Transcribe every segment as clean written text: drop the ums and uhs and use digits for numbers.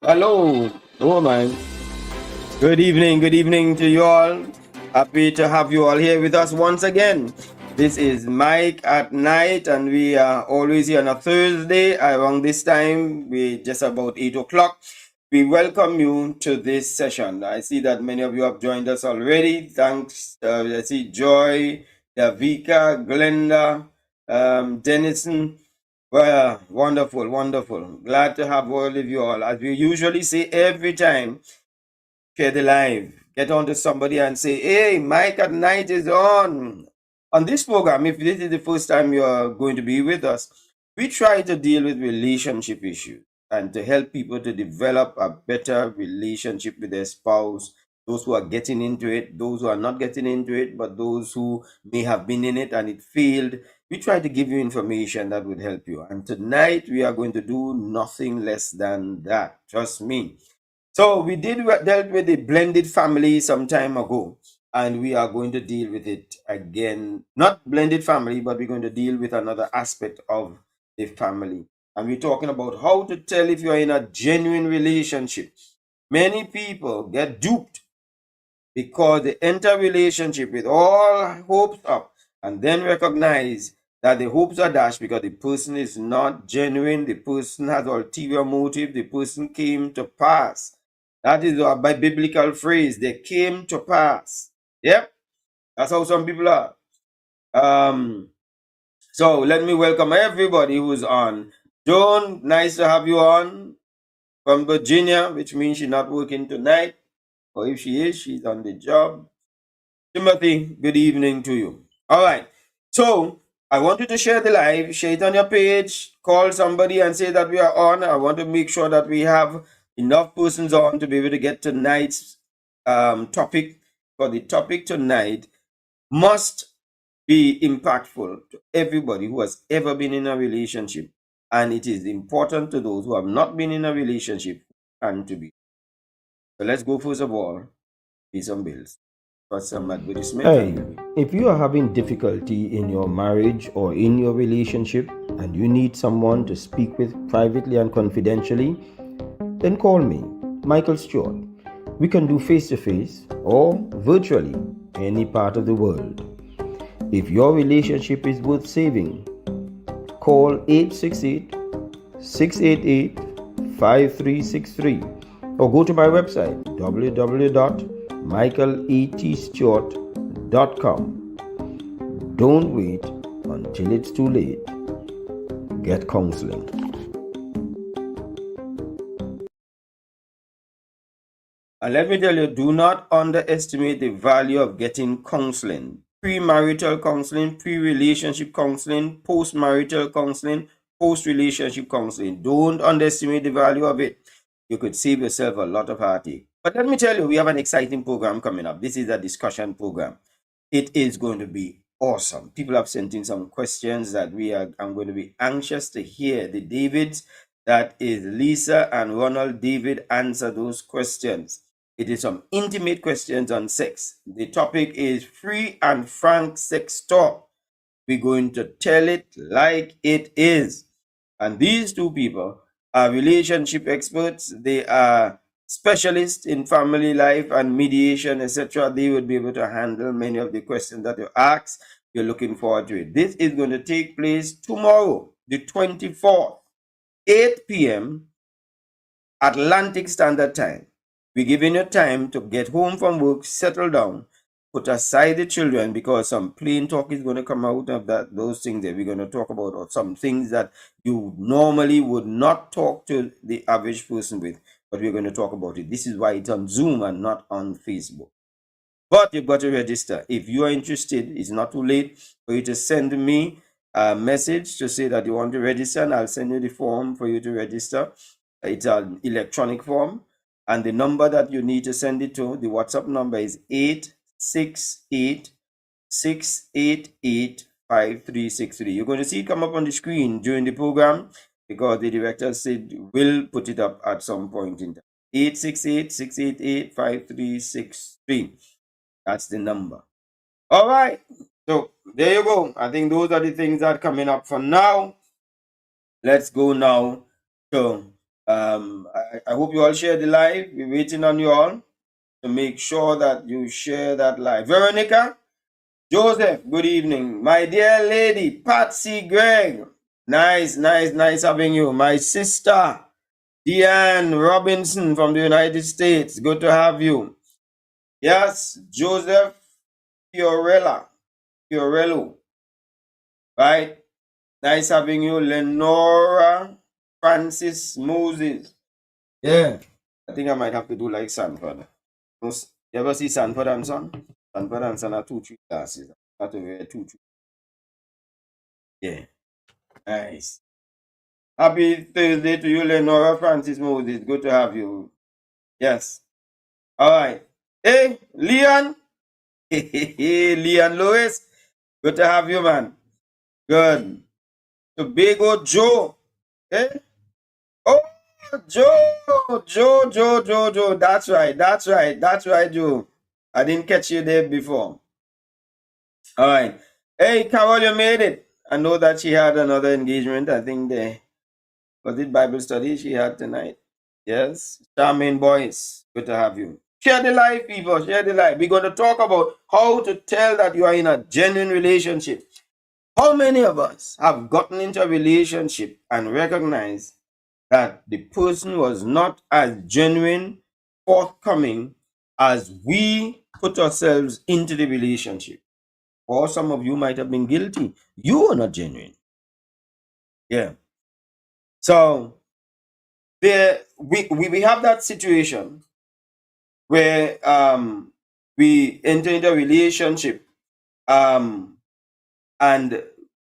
Hello. Oh man. Good evening to you all. Happy to have you all here with us once again. This is Mike at Night, and we are always here on a Thursday around this time. We just about 8 o'clock. We welcome you to this session. I see that many of you have joined us already. Thanks. I see Joy, Davika, Glenda, Denison. Well, wonderful, wonderful. Glad to have all of you all. As we usually say every time, share the live. Get on to somebody and say, hey, Mike at Night is on. On this program, if this is the first time you're going to be with us, we try to deal with relationship issues and to help people to develop a better relationship with their spouse, those who are getting into it, those who are not getting into it, but those who may have been in it and it failed. We try to give you information that would help you. And tonight we are going to do nothing less than that. Trust me. So we dealt with the blended family some time ago, and we are going to deal with it again. Not blended family, but we're going to deal with another aspect of the family. And we're talking about how to tell if you're in a genuine relationship. Many people get duped because they enter a relationship with all hopes up and then recognize that the hopes are dashed because the person is not genuine, the person has ulterior motive, the person came to pass. That is a biblical phrase. They came to pass. Yep, that's how some people are. Um, so let me welcome everybody who's on. Joan, nice to have you on from Virginia, which means she's not working tonight. Or if she is, she's on the job. Timothy, good evening to you. All right. So I want you to share the live, share it on your page, call somebody and say that we are on. I want to make sure that we have enough persons on to be able to get tonight's topic. For the topic tonight must be impactful to everybody who has ever been in a relationship. And it is important to those who have not been in a relationship and to be. So let's go first of all, pay some bills. Some advertisement. Hey, if you are having difficulty in your marriage or in your relationship and you need someone to speak with privately and confidentially, then call me, Michael Stewart. We can do face to face or virtually any part of the world. If your relationship is worth saving, call 868 688 5363 or go to my website www.michaeletstewart.com. Don't wait until it's too late. Get counseling. And let me tell you, do not underestimate the value of getting counseling. Premarital counseling, pre-relationship counseling, post-marital counseling, post-relationship counseling. Don't underestimate the value of it. You could save yourself a lot of heartache. But let me tell you, we have an exciting program coming up. This is a discussion program. It is going to be awesome. People have sent in some questions that I'm going to be anxious to hear. The Davids, that is Lisa and Ronald David, answer those questions. It is some intimate questions on sex. The topic is free and frank sex talk. We're going to tell it like it is. And these two people are relationship experts. They are specialists in family life and mediation, etc. They would be able to handle many of the questions that you ask. You're looking forward to it. This is going to take place tomorrow, the 24th, 8 p.m. Atlantic Standard Time. We're giving you time to get home from work, settle down, put aside the children because some plain talk is going to come out of those things that we're going to talk about, or some things that you normally would not talk to the average person with, but we're going to talk about it. This is why it's on Zoom and not on Facebook. But you've got to register. If you are interested, it's not too late for you to send me a message to say that you want to register, and I'll send you the form for you to register. It's an electronic form, and the number that you need to send it to, the WhatsApp number is 868 688 5363. You're going to see it come up on the screen during the program because the director said we'll put it up at some point in time. 868 688 5363. That's the number. All right. So there you go. I think those are the things that are coming up for now. Let's go now to I hope you all share the live. We're waiting on you all to make sure that you share that live. Veronica, Joseph, good evening. My dear lady, Patsy Gregg. Nice, nice, nice having you. My sister, Deanne Robinson from the United States. Good to have you. Yes, Joseph Fiorello, right? Nice having you. Lenora Francis Moses. Yeah, I think I might have to do like Sanford. You ever see Sanford and Son? Sanford and Son are 2-3 classes. I have to wear 2-3. Yeah, nice. Happy Thursday to you, Lenora Francis Moses. Good to have you. Yes. All right. Hey, Leon. Leon Lewis. Good to have you, man. Good. Tobago Joe. Hey. Oh, Joe. That's right, Joe. I didn't catch you there before. All right. Hey, Carol, you made it. I know that she had another engagement. I think was it Bible study she had tonight? Yes. Charming boys. Good to have you. Share the life, people. Share the life. We're going to talk about how to tell that you are in a genuine relationship. How many of us have gotten into a relationship and recognized that the person was not as genuine, forthcoming as we put ourselves into the relationship? Or some of you might have been guilty. You are not genuine. Yeah. So there we have that situation where we enter into a relationship and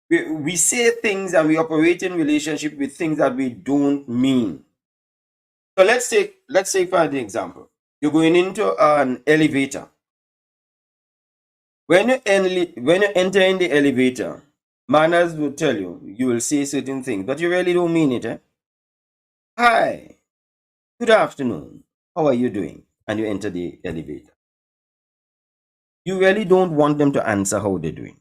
we say things and we operate in relationship with things that we don't mean. So let's take for an example. You're going into an elevator. When you enter in the elevator, manners will tell you will say certain things, but you really don't mean it. Hi, good afternoon. How are you doing? And you enter the elevator. You really don't want them to answer how they're doing,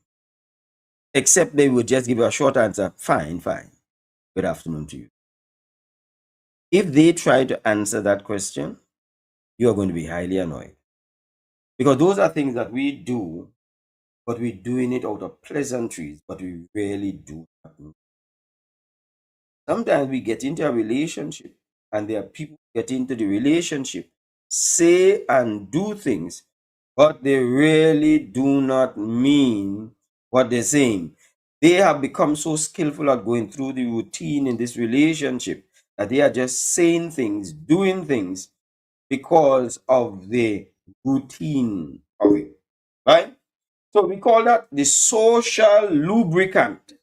except they will just give you a short answer. Fine, fine. Good afternoon to you. If they try to answer that question, you are going to be highly annoyed, because those are things that we do, but we're doing it out of pleasantries, but we really do not mean. Sometimes we get into a relationship and there are people get into the relationship, say and do things, but they really do not mean what they're saying. They have become so skillful at going through the routine in this relationship that they are just saying things, doing things because of the routine of it. Right? So we call that the social lubricant.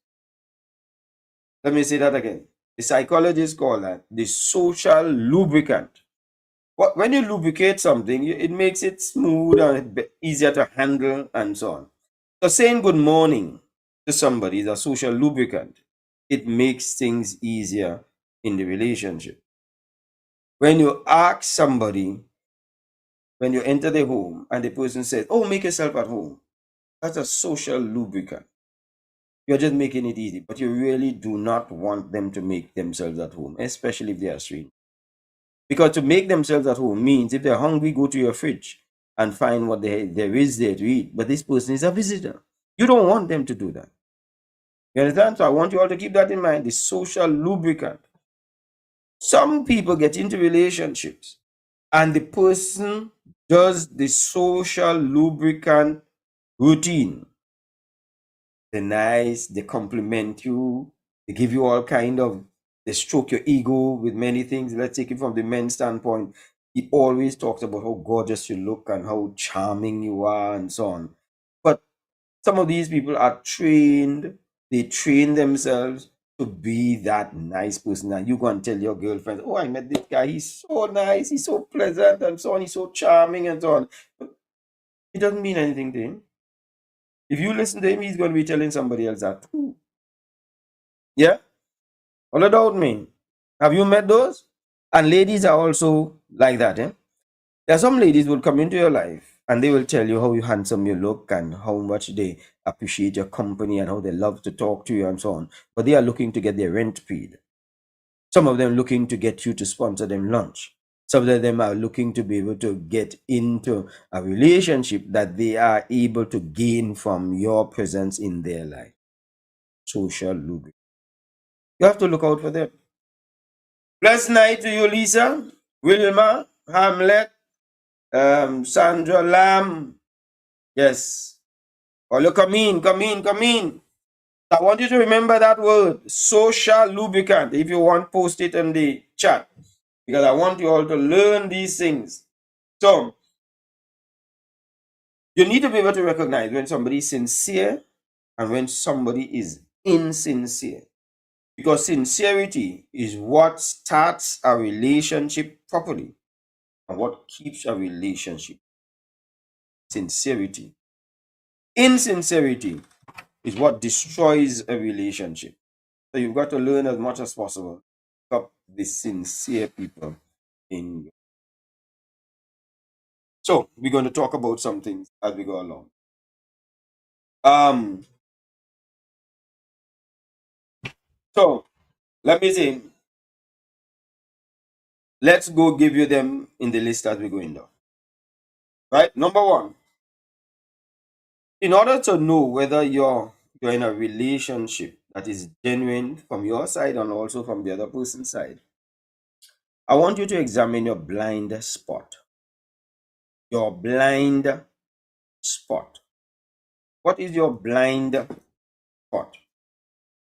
Let me say that again. The psychologists call that the social lubricant. When you lubricate something, it makes it smooth and easier to handle and so on. So saying good morning to somebody is a social lubricant. It makes things easier in the relationship. When you ask somebody, when you enter the home and the person says, oh, make yourself at home, that's a social lubricant. You're just making it easy, but you really do not want them to make themselves at home, especially if they are strangers. Because to make themselves at home means if they're hungry, go to your fridge and find what there is there to eat. But this person is a visitor. You don't want them to do that. You understand? So I want you all to keep that in mind. The social lubricant. Some people get into relationships and the person does the social lubricant routine. They're nice, they compliment you, they give you all kind of, they stroke your ego with many things. Let's take it from the men's standpoint. He always talks about how gorgeous you look and how charming you are and so on. But some of these people are trained, they train themselves to be that nice person. And you go and tell your girlfriend, oh, I met this guy, he's so nice, he's so pleasant and so on, he's so charming and so on. But it doesn't mean anything to him. If you listen to him, he's going to be telling somebody else that too. Yeah? All about me. Have you met those? And ladies are also like that. There are some ladies who will come into your life and they will tell you how handsome you look and how much they appreciate your company and how they love to talk to you and so on. But they are looking to get their rent paid. Some of them looking to get you to sponsor them lunch. Some of them are looking to be able to get into a relationship that they are able to gain from your presence in their life. Social lubricant. You have to look out for them. Blessed night to you, Lisa, Wilma, Hamlet, Sandra Lamb. Yes. Oh, look, come in, come in, come in. I want you to remember that word, social lubricant. If you want, post it in the chat because I want you all to learn these things. So, you need to be able to recognize when somebody is sincere and when somebody is insincere. Because sincerity is what starts a relationship properly and what keeps a relationship. Sincerity. Insincerity is what destroys a relationship. So you've got to learn as much as possible about the sincere people in you. So we're going to talk about some things as we go along. Um, so let me say, let's go give you them in the list as we're going down. Right? Number one, in order to know whether you're in a relationship that is genuine from your side and also from the other person's side, I want you to examine your blind spot. Your blind spot. What is your blind spot?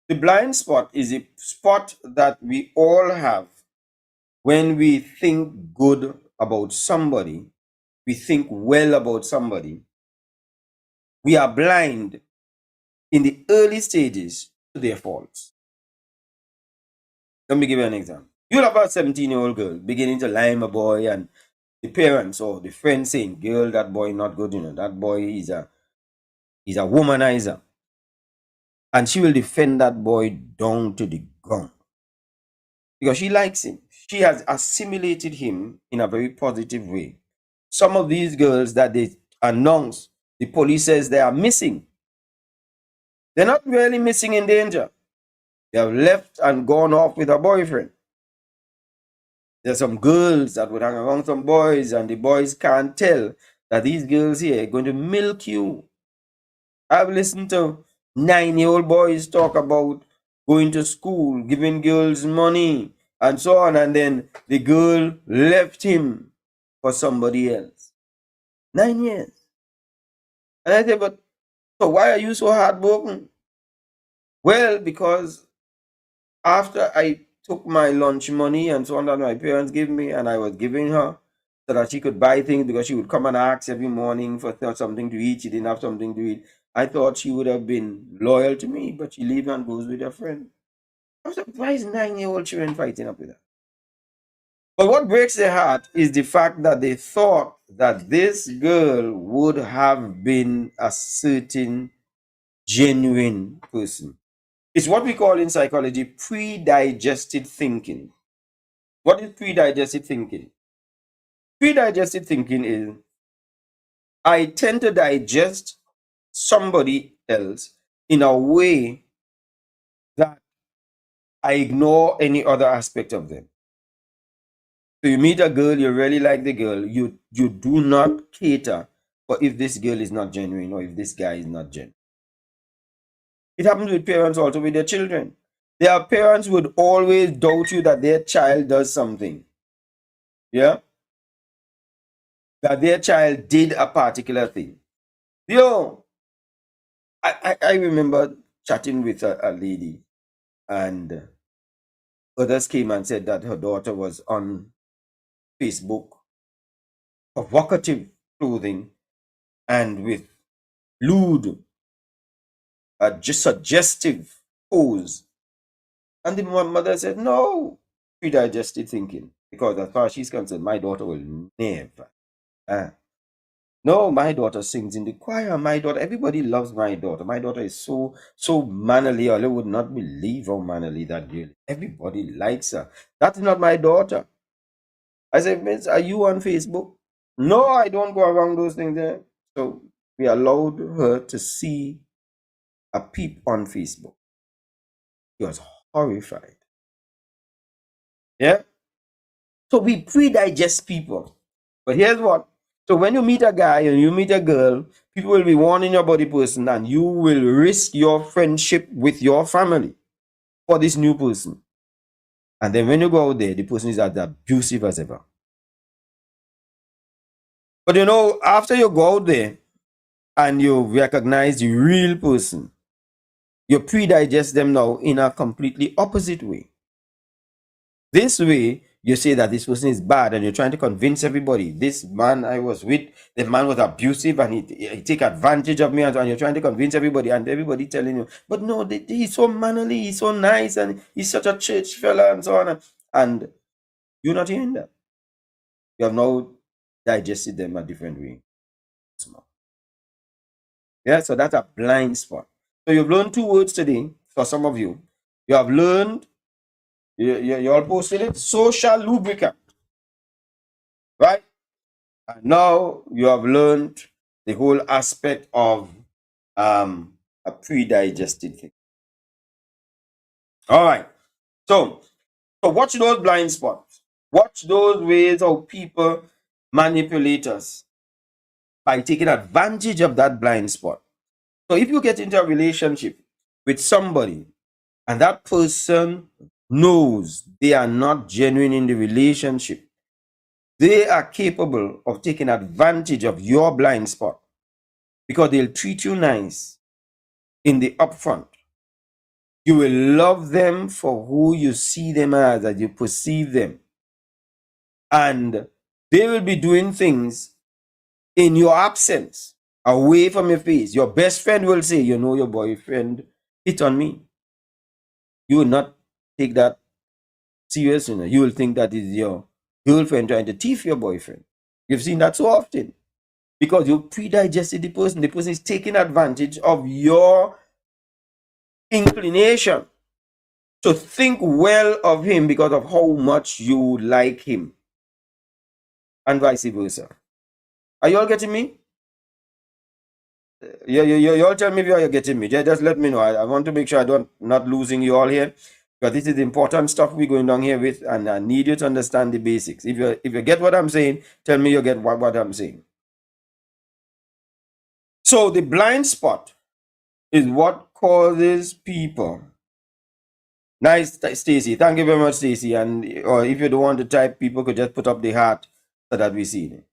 The blind spot is a spot that we all have when we think good about somebody, we think well about somebody. We are blind in the early stages to their faults. Let me give you an example. You'll have a 17-year-old girl beginning to lime a boy, and the parents or the friends saying, "Girl, that boy not good, that boy is a womanizer." And she will defend that boy down to the ground because she likes him. She has assimilated him in a very positive way. Some of these girls that they announce, the police says they are missing. They're not really missing in danger. They have left and gone off with a boyfriend. There's some girls that would hang around some boys, and the boys can't tell that these girls here are going to milk you. I've listened to 9-year-old boys talk about going to school, giving girls money, and so on, and then the girl left him for somebody else. 9 years. And I said, but so why are you so heartbroken? Well, because after I took my lunch money and so on that my parents gave me, and I was giving her so that she could buy things because she would come and ask every morning for something to eat. She didn't have something to eat. I thought she would have been loyal to me, but she leaves and goes with her friend. I was surprised 9-year-old children fighting up with her. But what breaks their heart is the fact that they thought that this girl would have been a certain genuine person. It's what we call in psychology pre-digested thinking. What is pre-digested thinking? Pre-digested thinking is I tend to digest somebody else in a way that I ignore any other aspect of them. So you meet a girl, you really like the girl, you do not cater for if this girl is not genuine or if this guy is not genuine. It happens with parents also with their children. Their parents would always doubt you that their child does something. Yeah? That their child did a particular thing. Yo, I remember chatting with a lady, and others came and said that her daughter was on Facebook, provocative clothing, and with lewd, just suggestive pose. And the mother said, no, pre-digested thinking. Because as far as she's concerned, my daughter will never. No, my daughter sings in the choir. My daughter, everybody loves my daughter. My daughter is so mannerly. I would not believe how mannerly that girl is. Everybody likes her. That's not my daughter. I said, Miss, are you on Facebook? No, I don't go around those things there. So we allowed her to see a peep on Facebook. She was horrified. Yeah. So we pre-digest people. But here's what. So when you meet a guy and you meet a girl, people will be warning your body person, and you will risk your friendship with your family for this new person. And then when you go out there, the person is as abusive as ever. But you know, after you go out there and you recognize the real person, you pre-digest them now in a completely opposite way. This way, you say that this person is bad, and you're trying to convince everybody. This man I was with, the man was abusive, and he take advantage of me, and you're trying to convince everybody, and everybody telling you, but no, he's so manly, he's so nice, and he's such a church fella, and so on. And you're not hearing that. You have now digested them a different way. Yeah, so that's a blind spot. So you've learned two words today for some of you. You have learned, you all posted it, social lubricant, right? And now you have learned the whole aspect of a pre-digested thing. All right. So watch those blind spots. Watch those ways how people manipulate us by taking advantage of that blind spot. So if you get into a relationship with somebody and that person knows they are not genuine in the relationship, they are capable of taking advantage of your blind spot because they'll treat you nice in the upfront. You will love them for who you see them as you perceive them. And they will be doing things in your absence, away from your face. Your best friend will say, you know, your boyfriend hit on me. You will not take that serious. You will think that is your girlfriend trying to thief your boyfriend. You've seen that so often because you pre-digested the person. The person is taking advantage of your inclination to think well of him because of how much you like him, and vice versa. Are you all getting me? You all tell me if you are getting me. Just let me know. I want to make sure I don't not losing you all here, because this is important stuff we're going down here with, and I need you to understand the basics. If you get what I'm saying, tell me you get what I'm saying. So the blind spot is what causes people. Nice, Stacy. Thank you very much, Stacy. And or if you don't want to type, people could just put up the heart so that we see it.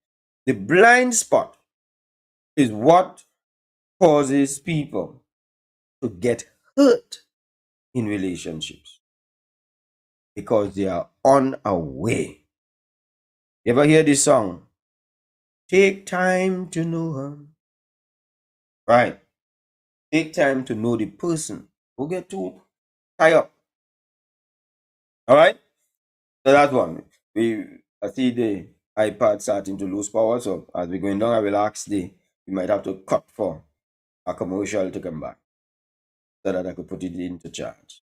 The blind spot is what causes people to get hurt in relationships because they are unaware. You ever hear this song? Take time to know her. Right. Take time to know the person. Don't get too tied up. All right. So that's one. I see the iPad starting to lose power. So as we're going down a relaxed day, we might have to cut for a commercial to come back so that I could put it into charge.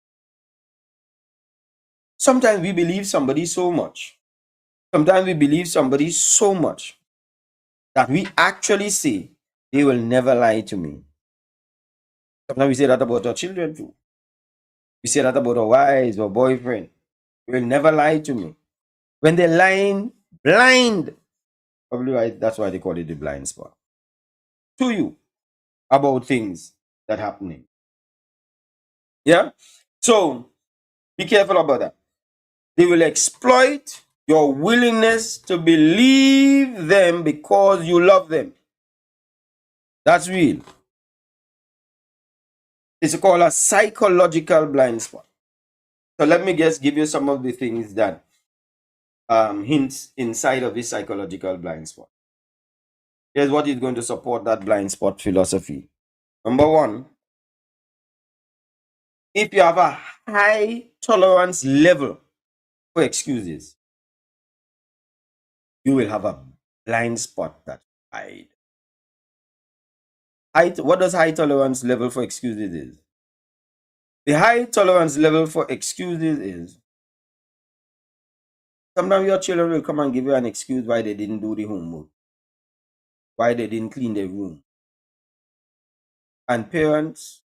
Sometimes we believe somebody so much. Sometimes we believe somebody so much that we actually say they will never lie to me. Sometimes we say that about our children too. We say that about our wives or boyfriend. They will never lie to me. When they're lying blind, probably right, that's why they call it the blind spot. To you about things that happening. Yeah? So be careful about that. They will exploit your willingness to believe them because you love them. That's real. It's called a psychological blind spot. So let me just give you some of the things that hints inside of this psychological blind spot. Here's what is going to support that blind spot philosophy. Number one, if you have a high tolerance level for excuses, you will have a blind spot that hide. What does high tolerance level for excuses is? The high tolerance level for excuses is sometimes your children will come and give you an excuse why they didn't do the homework, why they didn't clean their room. And parents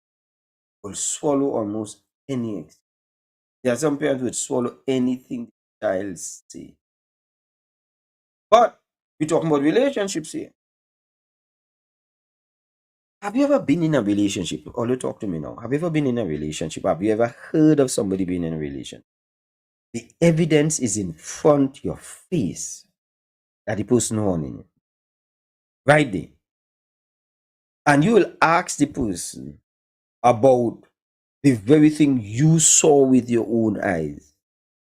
will swallow almost any excuse. There are some parents who would swallow anything. child say. But we're talking about relationships here. Have you ever been in a relationship? Olu, talk to me now. Have you ever been in a relationship? Have you ever heard of somebody being in a relationship? The evidence is in front of your face that the person warning you. Right there. And you will ask the person about the very thing you saw with your own eyes.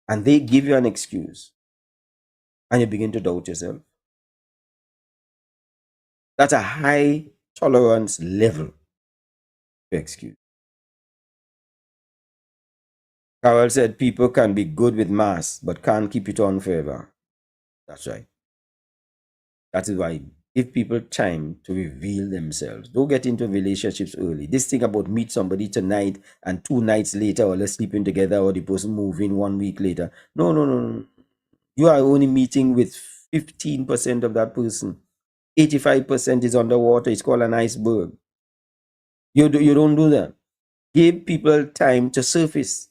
And they give you an excuse. And you begin to doubt yourself. That's a high tolerance level for excuse. Carol said people can be good with mass, but can't keep it on forever. That's right. That is why give people time to reveal themselves. Don't get into relationships early. This thing about meet somebody tonight and 2 nights later, or let's sleeping together, or the person moving 1 week later. No, no, no, no. You are only meeting with 15% of that person. 85% is underwater. It's called an iceberg. You don't do that. Give people time to surface.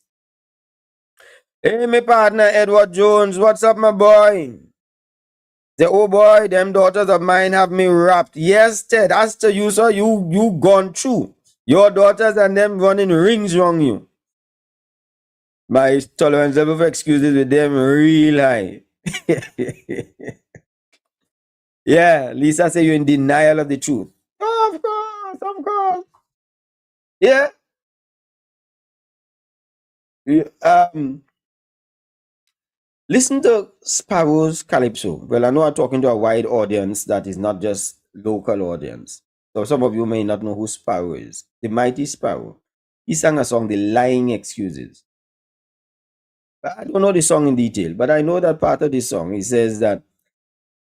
Hey, my partner, Edward Jones. What's up, my boy? The oh boy, them daughters of mine have me wrapped. Yes, Ted, as to you, sir, you gone through. Your daughters and them running rings wrong you. My tolerance level for excuses with them real high. Yeah, Lisa say you're in denial of the truth. Oh, of course, of course. Yeah. Listen to Sparrow's Calypso. Well, I know I'm talking to a wide audience that is not just local audience. So some of you may not know who Sparrow is. The mighty Sparrow. He sang a song, The Lying Excuses. I don't know the song in detail, but I know that part of the song. He says that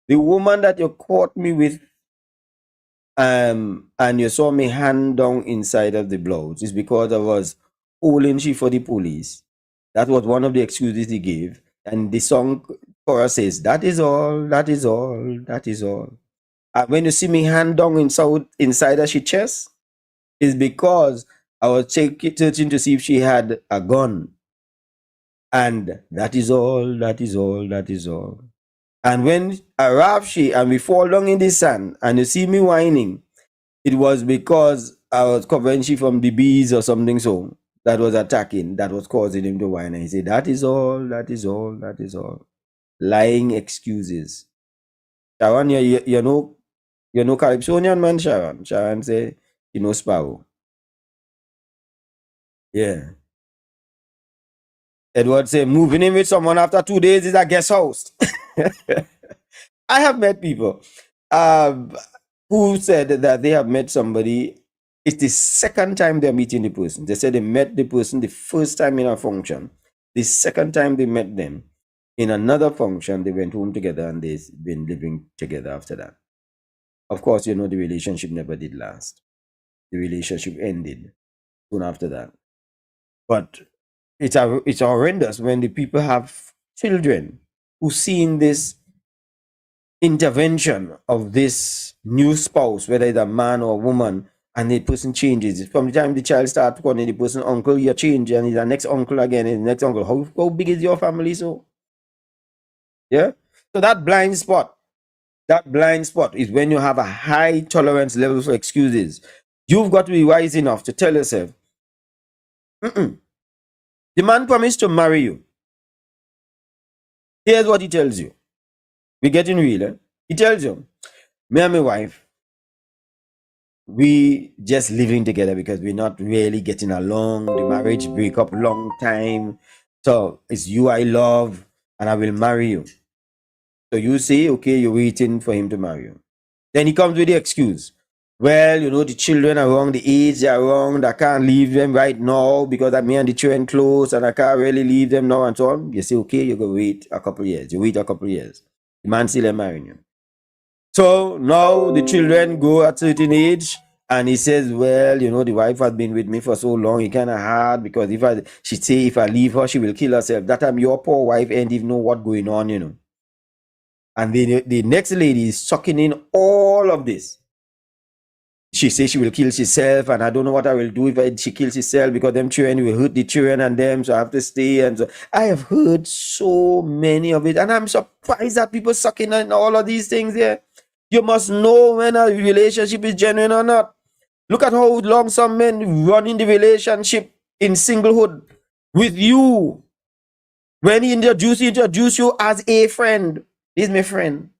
the woman that you caught me with and you saw me hand down inside of the blouse is because I was holding she for the police. That was one of the excuses he gave. And the song chorus says, that is all, that is all, that is all. And when you see me hand down inside her she chest, is because I was searching to see if she had a gun. And that is all, that is all, that is all. And when I wrap she and we fall down in the sand and you see me whining, it was because I was covering she from the bees or something so that was attacking, that was causing him to whine. And he said, that is all, that is all, that is all. Lying excuses. Sharon, you know Calypsonian man, Sharon. Sharon say, you know Sparrow. Yeah. Edward say, moving in with someone after 2 days is a guest house. I have met people who said that they have met somebody. It's the second time they're meeting the person. They said they met the person the first time in a function. The second time they met them in another function, they went home together and they've been living together after that. Of course, you know the relationship never did last. The relationship ended soon after that. But it's horrendous when the people have children who seeing this intervention of this new spouse, whether it's a man or a woman, and the person changes. From the time the child starts calling the person uncle, you change, and he's the next uncle again, and the next uncle. How big is your family? So, yeah. So that blind spot is when you have a high tolerance level for excuses. You've got to be wise enough to tell yourself, the man promised to marry you. Here's what he tells you. We're getting real. Eh? He tells you, me and my wife, we just living together because we're not really getting along. The marriage break up long time. So it's you I love and I will marry you. So you say, okay, you're waiting for him to marry you. Then he comes with the excuse. Well, you know, the children are wrong, the age are wrong, I can't leave them right now because me and the children close and I can't really leave them now and so on. You say, okay, you go wait a couple of years. You wait a couple of years. The man still ain't marrying you. So now the children go at certain age and he says, well, you know, the wife has been with me for so long, it kind of hard because she say if I leave her, she will kill herself. That time your poor wife ain't even know what going on, you know. And the next lady is sucking in all of this. she says she will kill herself, and I don't know what I will do if she kills herself, because them children will hurt the children and them, so I have to stay. And so I have heard so many of it, and I'm surprised that people sucking on all of these things here. You must know when a relationship is genuine or not. Look at how long some men run in the relationship in singlehood with you. When he introduce you as a friend. He's my friend.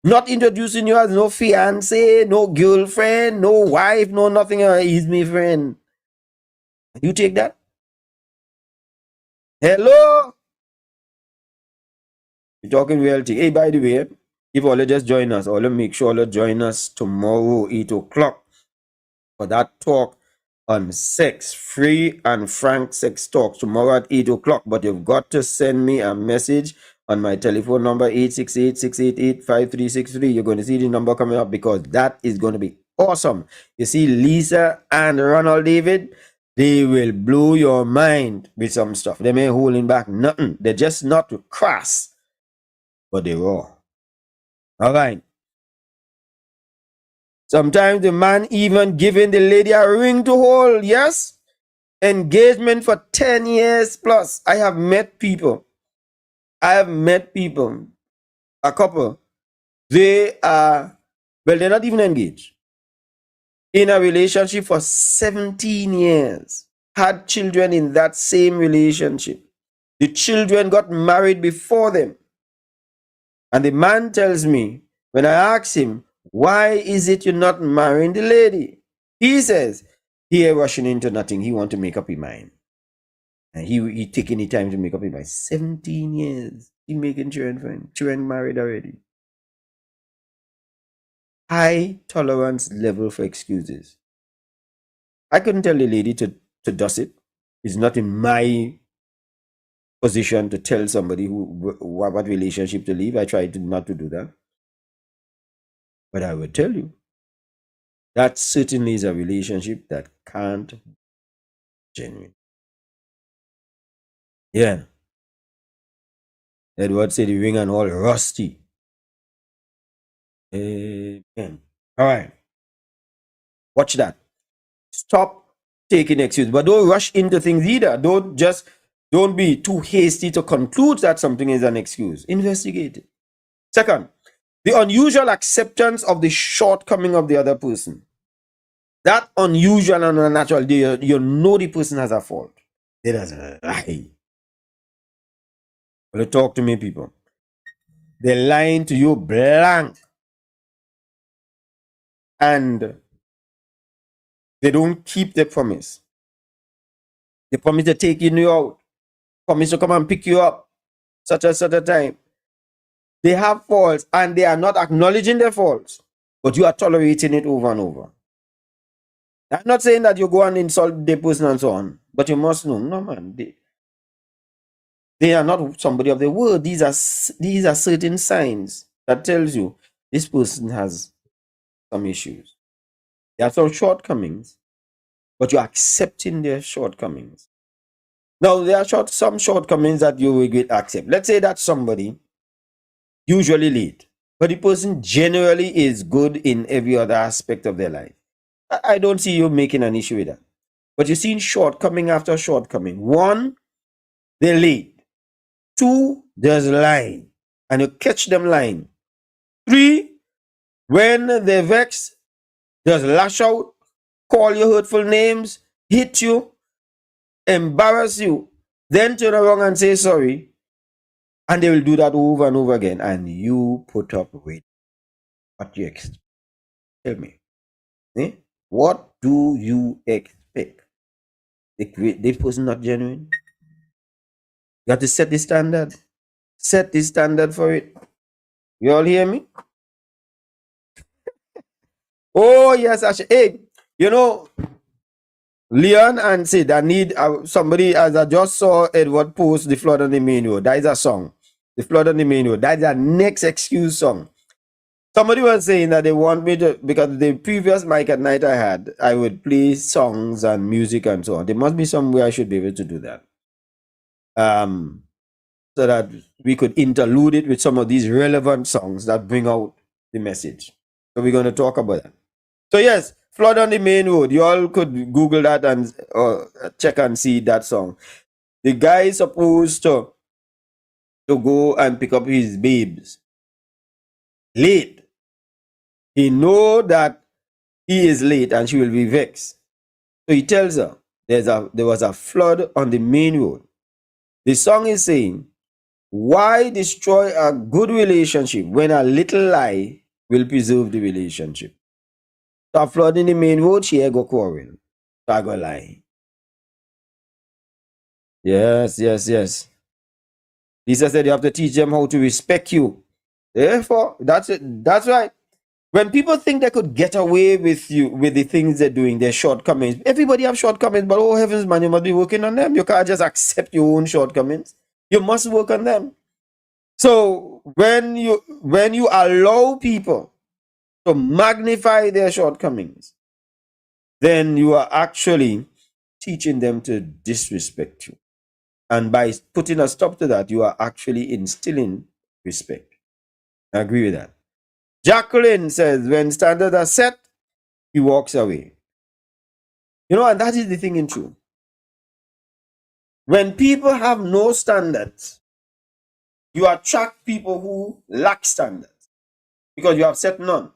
Not introducing you as no fiance, no girlfriend, no wife, no nothing. He's my friend. You take that? Hello? You're talking reality. Hey, by the way, if all just join us, all make sure to join us tomorrow, 8 o'clock, for that talk on sex, free and frank sex talk tomorrow at 8 o'clock. But you've got to send me a message on my telephone number 868-688-5363. You're going to see the number coming up, because that is going to be awesome. You see, Lisa and Ronald David, they will blow your mind with some stuff. They ain't holding back nothing. They're just not crass, but they're raw. All right. Sometimes the man even giving the lady a ring to hold. Yes. Engagement for 10 years plus. I have met people. A couple. They are, well, they're not even engaged. In a relationship for 17 years. Had children in that same relationship. The children got married before them. And the man tells me, when I ask him, why is it you're not marrying the lady? He says, he ain't rushing into nothing. He want to make up his mind. And he taking the time to make up his mind. 17 years. He making children for him. Children married already. High tolerance level for excuses. I couldn't tell the lady to dust it. It's not in my position to tell somebody what relationship to leave. I tried not to do that. But I will tell you, that certainly is a relationship that can't be genuine. Yeah. Edward said the ring and all rusty. Amen. All right. Watch that. Stop taking excuses, but don't rush into things either. Don't be too hasty to conclude that something is an excuse. Investigate it. Second, the unusual acceptance of the shortcoming of the other person. That unusual and unnatural, you know the person has a fault. They doesn't lie. Well, talk to me, people. They're lying to you blank. And they don't keep their promise. They promise to take you out. Promise to come and pick you up. Such a time. They have faults and they are not acknowledging their faults. But you are tolerating it over and over. I'm not saying that you go and insult the person and so on. But you must know, no man, they are not somebody of the word. These are certain signs that tells you this person has some issues. There are some shortcomings, but you're accepting their shortcomings. Now, there are some shortcomings that you will accept. Let's say that somebody, usually late, but the person generally is good in every other aspect of their life. I don't see you making an issue with that. But you're seeing shortcoming after shortcoming. One, they're late. Two, there's lying. And you catch them lying. Three, when they're vexed, just lash out, call you hurtful names, hit you, embarrass you, then turn around and say sorry. And they will do that over and over again. And you put up with what you expect. Tell me. What do you expect? This person not genuine? You have to set the standard. Set the standard for it. You all hear me? Oh, yes, actually. Hey, you know, Leon and Sid, I need somebody, as I just saw Edward post The Flood on the Main Road. That is a song. The Flood on the Main Road. That is a next excuse song. Somebody was saying that they want me to, because the previous mic at night I had, I would play songs and music and so on. There must be some way I should be able to do that. So that we could interlude it with some of these relevant songs that bring out the message. So we're going to talk about that. So yes, flood on the main road. You all could Google that and check and see that song. The guy is supposed to go and pick up his babes late. He know that he is late and she will be vexed. So he tells her there was a flood on the main road. The song is saying, why destroy a good relationship when a little lie will preserve the relationship? So a flood in the main road, she go quarrel. So I go lie. Yes, yes, yes. Lisa said you have to teach them how to respect you. Therefore, that's it. That's right. When people think they could get away with you with the things they're doing, their shortcomings. Everybody have shortcomings, but oh heavens, man, you must be working on them. You can't just accept your own shortcomings. You must work on them. So when you allow people to magnify their shortcomings, then you are actually teaching them to disrespect you. And by putting a stop to that, you are actually instilling respect. I agree with that. Jacqueline says, when standards are set, he walks away. You know, and that is the thing in truth. When people have no standards, you attract people who lack standards because you have set none.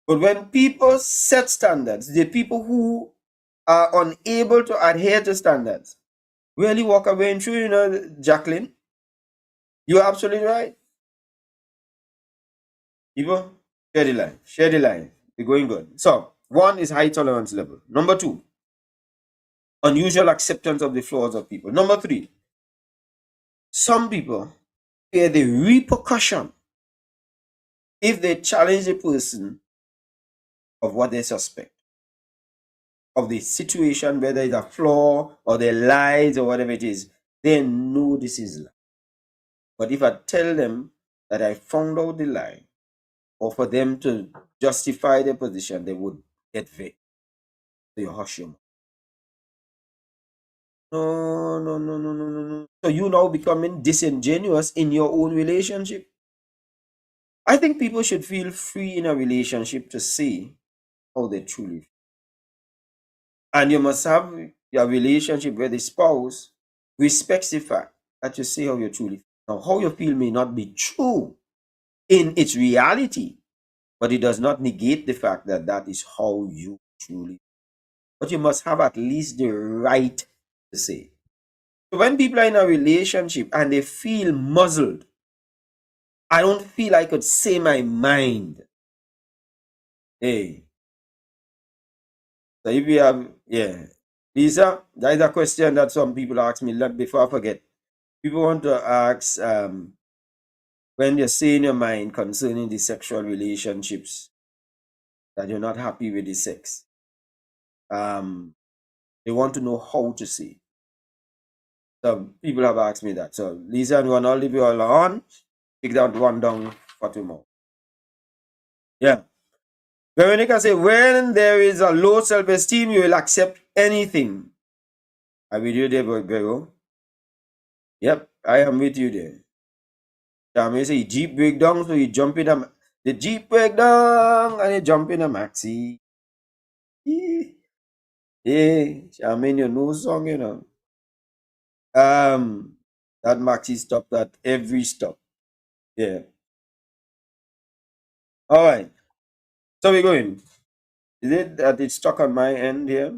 But when people set standards, the people who are unable to adhere to standards really walk away. And true, you know, Jacqueline, you're absolutely right. People, share the line. Share the line. We're going good. So, one is high tolerance level. Number two, unusual acceptance of the flaws of people. Number three, some people fear the repercussion if they challenge a person of what they suspect, of the situation, whether it's a flaw or their lies or whatever it is. They know this is lie. But if I tell them that I found out the lie, or for them to justify their position, they would get vexed. So you hush your mouth. No, no, no, no, no, no, no. So you now becoming disingenuous in your own relationship. I think people should feel free in a relationship to say how they truly feel. And you must have your relationship where the spouse respects the fact that you say how you truly feel. Now, how you feel may not be true in its reality, but it does not negate the fact that that is how you truly feel. But you must have at least the right to say. So when people are in a relationship and they feel muzzled, I don't feel I could say my mind. Hey, so if you have, yeah. Lisa, that is a question that some people ask me. Before I forget, people want to ask when you're saying your mind concerning the sexual relationships that you're not happy with the sex. They want to know how to say. So people have asked me that. So Lisa, and one all leave you all on. Take that one down for tomorrow. Yeah. Veronica say, when there is a low self-esteem, you will accept anything. I with you there, Vero. Yep, I am with you there. Charmaine say, Jeep break down, so you jump in the Jeep break down and you jump in a maxi. Hey, Charmaine, you know song, you know. That maxi stopped at every stop. Yeah. All right. So we're going. Is it that it's stuck on my end here?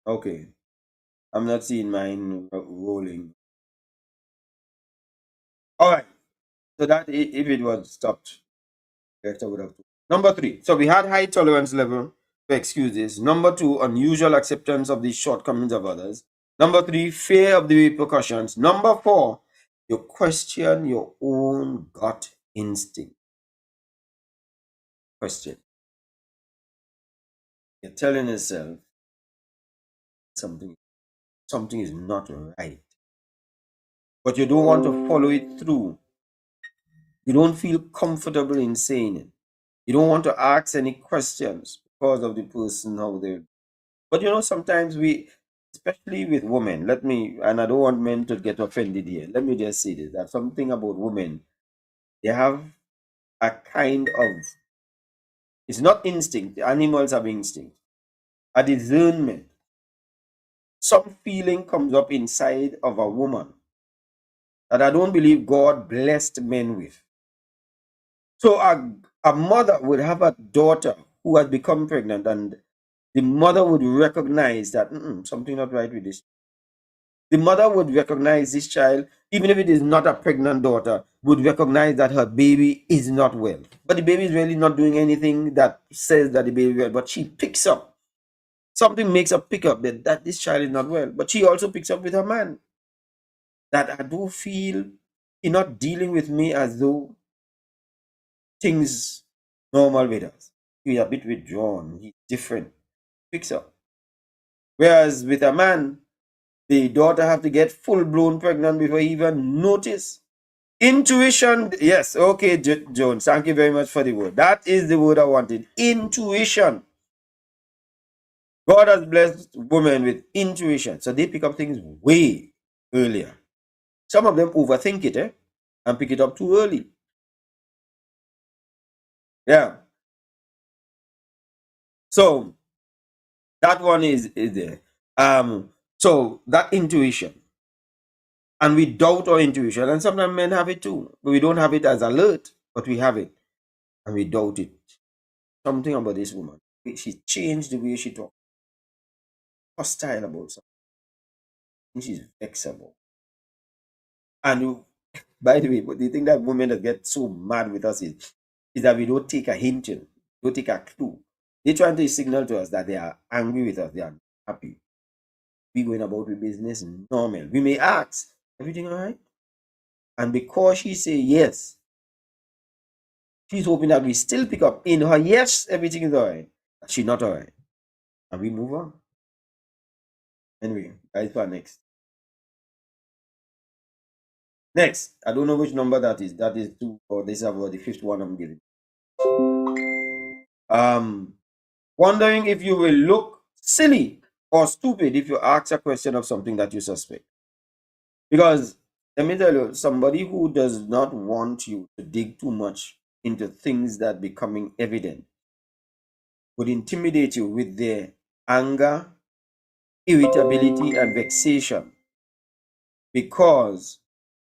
Okay. I'm not seeing mine rolling. All right. So that if it was stopped, director would have. Number three. So we had high tolerance level for excuses. Number two, unusual acceptance of the shortcomings of others. Number three, fear of the repercussions. Number four, you question your own gut instinct. Question. You're telling yourself something is not right, but you don't want to follow it through. You don't feel comfortable in saying it. You don't want to ask any questions because of the person how they. But you know, sometimes we, especially with women, and I don't want men to get offended here. Let me just say this: that something about women, they have a kind of, it's not instinct, the animals have instinct, a discernment. Some feeling comes up inside of a woman that I don't believe God blessed men with. So a mother would have a daughter who has become pregnant, and the mother would recognize that something not right with this. The mother would recognize this child, even if it is not a pregnant daughter, would recognize that her baby is not well. But the baby is really not doing anything that says that the baby is well, but she picks up. Something makes her pick up that this child is not well. But she also picks up with her man that I do feel he's not dealing with me as though things normal with us. He's a bit withdrawn. He's different. Picks up. Whereas with a man, the daughter have to get full blown pregnant before he even notice. Intuition, yes, okay, Jones. Thank you very much for the word. That is the word I wanted. Intuition. God has blessed women with intuition, so they pick up things way earlier. Some of them overthink it, and pick it up too early. Yeah. So that one is there. So that intuition. And we doubt our intuition. And sometimes men have it too. But we don't have it as alert, but we have it. And we doubt it. Something about this woman. She changed the way she talks. Hostile about something. She's vexable. And by the way, but the thing that women that get so mad with us is that we don't take a hint, don't take a clue. They're trying to signal to us that they are angry with us, they are happy. We going about with business normal. We may ask, everything all right? And because she say yes, she's hoping that we still pick up in her yes, everything is all right. She's not all right. And we move on. Anyway, guys, for next. Next, I don't know which number that is. That is 2, or this is about the fifth one I'm giving. Wondering if you will look silly or stupid if you ask a question of something that you suspect. Because let me tell you, somebody who does not want you to dig too much into things that becoming evident would intimidate you with their anger, irritability, and vexation because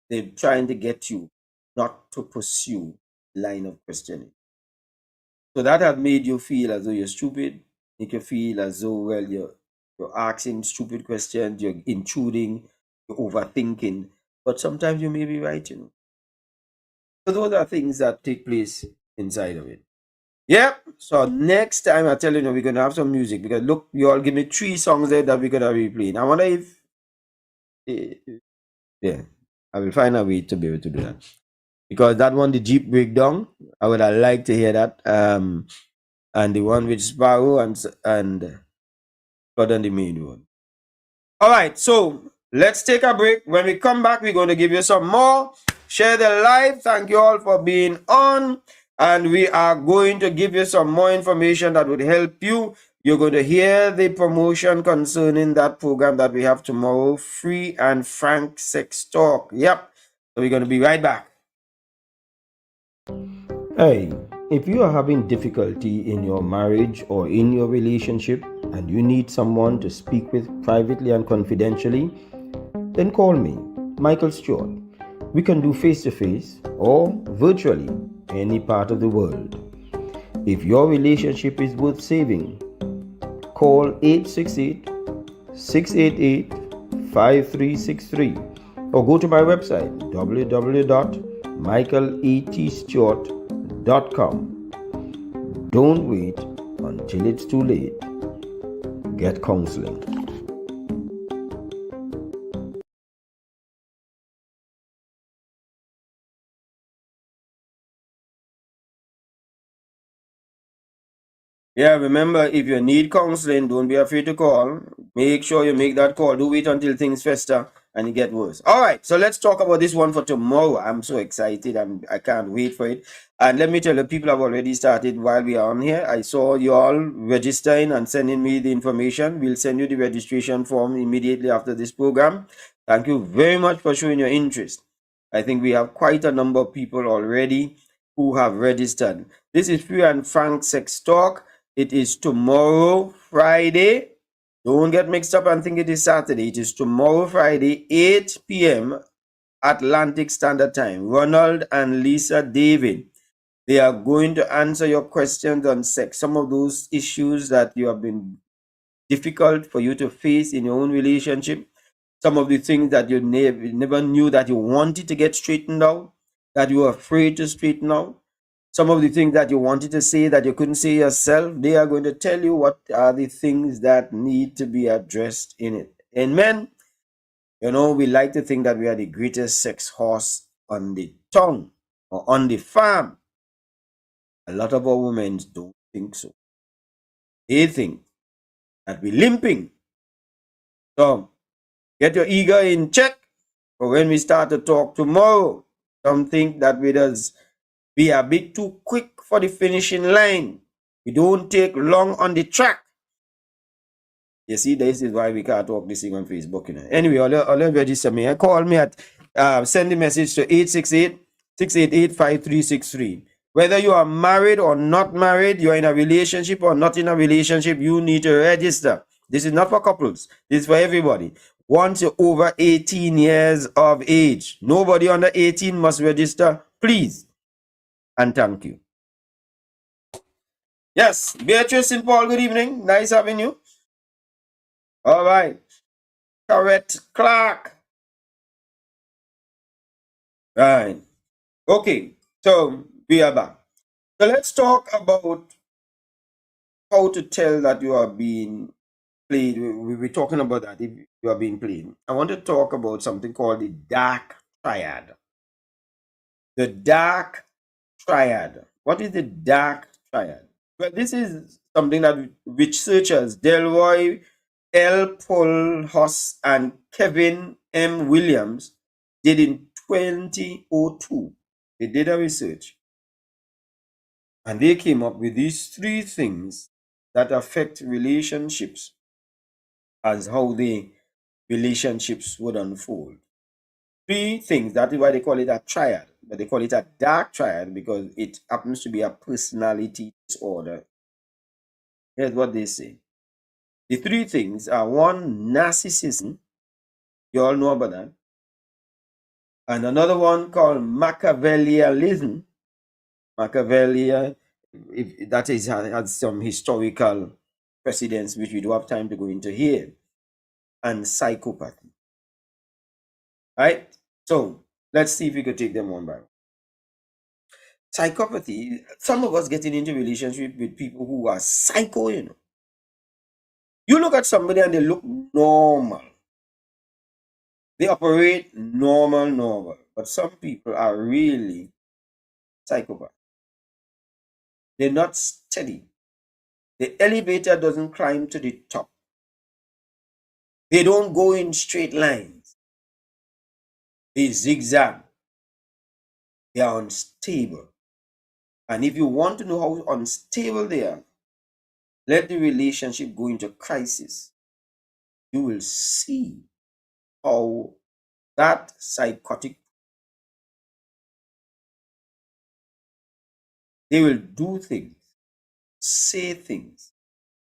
they're trying to get you not to pursue line of questioning. So that has made you feel as though you're stupid, make you feel as though, well, you're asking stupid questions, you're intruding, you're overthinking. But sometimes you may be right, So those are things that take place inside of it. Yep. So next time I tell you, we're gonna have some music because look, you all give me 3 songs there that we're gonna be playing. I wonder if yeah, I will find a way to be able to do that. Because that one, the Jeep breakdown, I would have liked to hear that. And the one with Sparrow and Flood on the main one. All right, so let's take a break. When we come back, we're going to give you some more. Share the live. Thank you all for being on. And we are going to give you some more information that would help you. You're going to hear the promotion concerning that program that we have tomorrow, Free and Frank Sex Talk. Yep. So we're going to be right back. Hey, if you are having difficulty in your marriage or in your relationship and you need someone to speak with privately and confidentially, then call me, Michael Stewart. We can do face to face or virtually any part of the world. If your relationship is worth saving, call 868 688 5363 or go to my website www.michaeletstewart.com. Don't wait until it's too late. Get counseling. Yeah, remember, if you need counseling, don't be afraid to call. Make sure you make that call. Don't wait until things fester and it get worse. All right, so let's talk about this one for tomorrow. I'm so excited. I can't wait for it. And let me tell you, people have already started while we are on here. I saw you all registering and sending me the information. We'll send you the registration form immediately after this program. Thank you very much for showing your interest. I think we have quite a number of people already who have registered. This is Free and Frank Sex Talk. It is tomorrow, Friday. Don't get mixed up and think it is Saturday. It is tomorrow, Friday, 8 p.m. Atlantic Standard Time. Ronald and Lisa David. They are going to answer your questions on sex. Some of those issues that you have been difficult for you to face in your own relationship. Some of the things that you never knew that you wanted to get straightened out, that you were afraid to straighten out. Some of the things that you wanted to say that you couldn't say yourself, they are going to tell you what are the things that need to be addressed in it. And men, you know, we like to think that we are the greatest sex horse on the tongue or on the farm. A lot of our women don't think so. They think that we're limping. So get your ego in check for when we start to talk tomorrow. Some think that we just be a bit too quick for the finishing line. We don't take long on the track. You see, this is why we can't talk this thing on Facebook. You know. Anyway, I'll register me. Call me at send a message to 868-688-5363. Whether you are married or not married, you're in a relationship or not in a relationship, you need to register. This is not for couples. This is for everybody. Once you're over 18 years of age, nobody under 18 must register. Please. And thank you. Yes, Beatrice and Paul, good evening. Nice having you. All right. Correct Clark. Right. Okay. So we are back. So let's talk about how to tell that you are being played. We're talking about that if you are being played. I want to talk about something called the dark triad. The dark triad. What is the dark triad? Well, this is something that researchers Delroy L. Polhus and Kevin M. Williams did in 2002. They did a research and they came up with these three things that affect relationships as how the relationships would unfold. Three things, that is why they call it a triad, but they call it a dark triad because it happens to be a personality disorder. Here's what they say. The three things are one, narcissism. You all know about that. And another one called Machiavellianism. Machiavelli, if that is has some historical precedents which we don't have time to go into here. And psychopathy. Right? So let's see if we could take them one by one. Psychopathy, some of us getting into relationship with people who are psycho, you know. You look at somebody and they look normal. They operate normal. But some people are really psychopaths. They're not steady. The elevator doesn't climb to the top. They don't go in straight lines. They zigzag. They are unstable. And if you want to know how unstable they are, let the relationship go into crisis. You will see how that psychotic, they will do things, say things,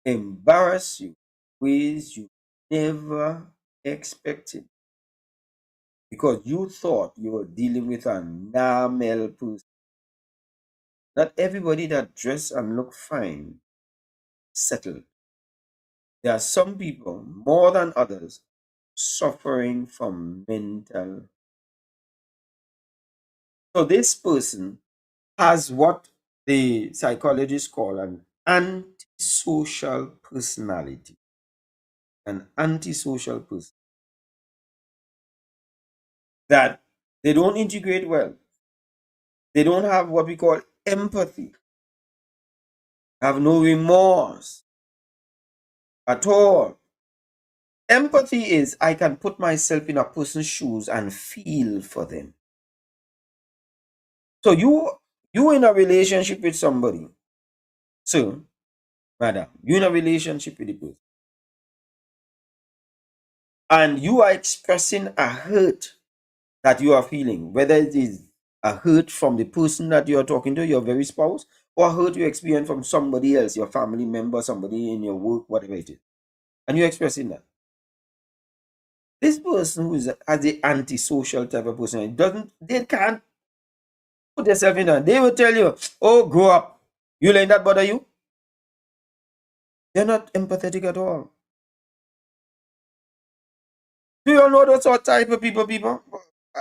embarrass you ways you never expected because you thought you were dealing with a normal person. Not everybody that dress and look fine settled. There are some people more than others suffering from mental. So this person has what the psychologists call an antisocial personality. An antisocial person. That they don't integrate well. They don't have what we call empathy. Have no remorse at all. Empathy is I can put myself in a person's shoes and feel for them. So you in a relationship with somebody. So, madam, you in a relationship with the person. And you are expressing a hurt that you are feeling, whether it is A hurt from the person that you're talking to, your very spouse, or a hurt you experience from somebody else, your family member, somebody in your work, whatever it is. And you're expressing that. This person who is as the antisocial type of person, they can't put themselves in that. They will tell you, oh, grow up. You let that bother you? They're not empathetic at all. Do you all know those sort of type of people?